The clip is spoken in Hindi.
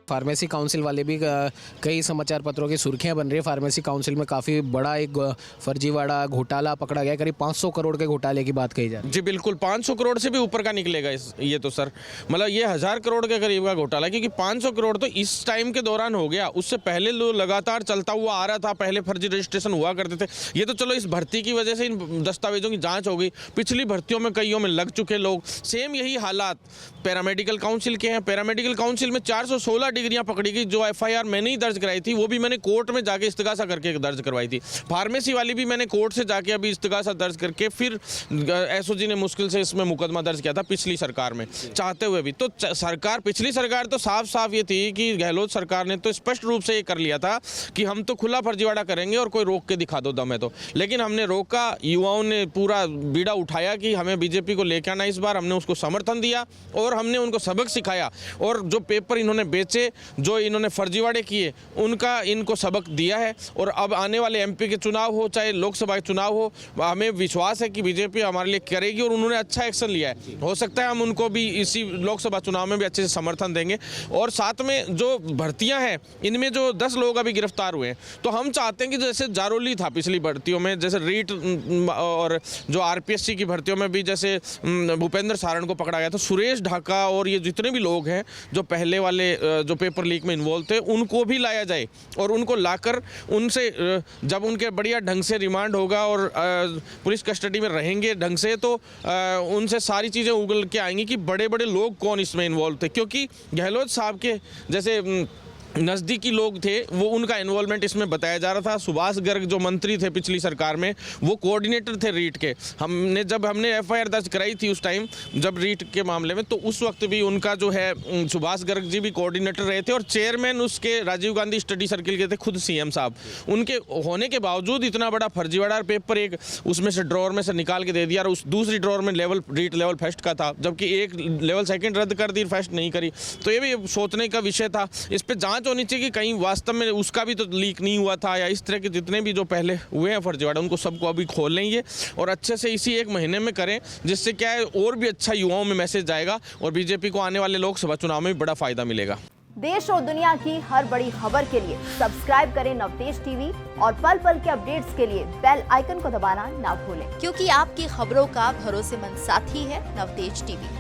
फार्मेसी काउंसिल वाले भी कई समाचार पत्रों की सुर्खियां बन रही है। फार्मेसी काउंसिल में काफ़ी बड़ा एक फर्जीवाड़ा घोटाला पकड़ा गया, करीब 500 करोड़ के घोटाले की बात कही जा रही है। जी बिल्कुल, 500 करोड़ से भी ऊपर का निकलेगा ये तो सर, मतलब ये 1000 करोड़ के करीब का घोटाला, क्योंकि 500 करोड़ तो इस टाइम के दौरान हो गया, उससे पहले लगातार चलता हुआ आ रहा था। पहले फर्जी रजिस्ट्रेशन हुआ करते थे। ये तो चलो इस भर्ती की वजह से इन दस्तावेजों की जांच हो गई, पिछली भर्तियों में कईयों में लग चुके लोग। सेम यही हालात पैरामेडिकल काउंसिल के हैं। पैरामेडिकल काउंसिल में 416 डिग्रियां पकड़ी गई। जो एफआईआर मैंने ही दर्ज कराई थी, वो भी मैंने कोर्ट में जाके इस्तगासा करके दर्ज करवाई थी। फार्मेसी वाली भी मैंने कोर्ट से जाके अभी इस्तगासा दर्ज करके फिर एसओजी ने मुश्किल से इसमें मुकदमा दर्ज किया था पिछली सरकार में, चाहते हुए भी। तो सरकार, पिछली सरकार तो साफ साफ ये थी कि गहलोत सरकार ने तो स्पष्ट रूप से ये कर लिया था कि हम तो खुला फर्जीवाड़ा करेंगे और कोई रोक के दिखा दो दम है तो। लेकिन हमने रोका, युवाओं ने पूरा बीड़ा उठाया कि हमें बीजेपी को लेकर आना। इस बार हमने उसको समर्थन दिया और हमने उनको सबक सिखाया, और जो पेपर इन्होंने बेचे, जो इन्होंने फर्जीवाड़े किए, उनका इनको सबक दिया है। और अब आने वाले एमपी के चुनाव हो चाहे लोकसभा के चुनाव हो, हमें विश्वास है कि बीजेपी हमारे लिए करेगी और उन्होंने अच्छा एक्शन लिया है। हो सकता है हम उनको भी इसी लोकसभा चुनाव में भी अच्छे से समर्थन देंगे। और साथ में जो भर्तियां हैं, इनमें जो 10 लोग अभी गिरफ्तार हुए हैं, तो हम चाहते हैं कि जैसे जारोली था पिछली भर्तियों में, जैसे रीट और जो आरपीएससी की भर्तियों में भी जैसे भूपेंद्र सारण को पकड़ा गया, तो सुरेश ढाका और ये जितने भी लोग हैं जो पहले वाले जो पेपर लीक में इन्वॉल्व थे, उनको भी लाया जाए। और उनको लाकर उनसे जब उनके बढ़िया ढंग से रिमांड होगा और पुलिस कस्टडी में रहेंगे ढंग से, तो उनसे सारी चीज़ें उगल के आएंगी कि बड़े बड़े लोग कौन इसमें इन्वॉल्व थे। क्योंकि गहलोत साहब के जैसे नज़दीकी लोग थे, वो उनका इन्वॉल्वमेंट इसमें बताया जा रहा था। सुभाष गर्ग जो मंत्री थे पिछली सरकार में, वो कोऑर्डिनेटर थे रीट के। जब हमने एफआईआर दर्ज कराई थी उस टाइम जब रीट के मामले में, तो उस वक्त भी उनका जो है सुभाष गर्ग जी भी कोऑर्डिनेटर रहे थे और चेयरमैन उसके राजीव गांधी स्टडी सर्किल के थे खुद सीएम साहब। उनके होने के बावजूद इतना बड़ा फर्जीवाड़ा पेपर एक उसमें से ड्रॉर में से निकाल के दे दिया, और उस दूसरी ड्रॉर में रीट लेवल फर्स्ट का था, जबकि एक लेवल सेकेंड रद्द कर दी, फर्स्ट नहीं करी। तो ये भी सोचने का विषय था। इस पर जाँच होनी चाहिए कि कहीं वास्तव में उसका भी तो लीक नहीं हुआ था, या इस तरह के जितने भी जो पहले हुए हैं फर्जीवाड़ा, उनको सबको अभी खोल लेंगे और अच्छे से इसी एक महीने में करें, जिससे क्या है और भी अच्छा युवाओं में मैसेज जाएगा और बीजेपी को आने वाले लोकसभा चुनाव में भी बड़ा फायदा मिलेगा। देश और दुनिया की हर बड़ी खबर के लिए सब्सक्राइब करें नवतेज टीवी और पल पल के अपडेट्स के लिए बेल आइकन को दबाना ना भूलें, क्योंकि आपकी खबरों का भरोसेमंद साथी है नवतेज टीवी।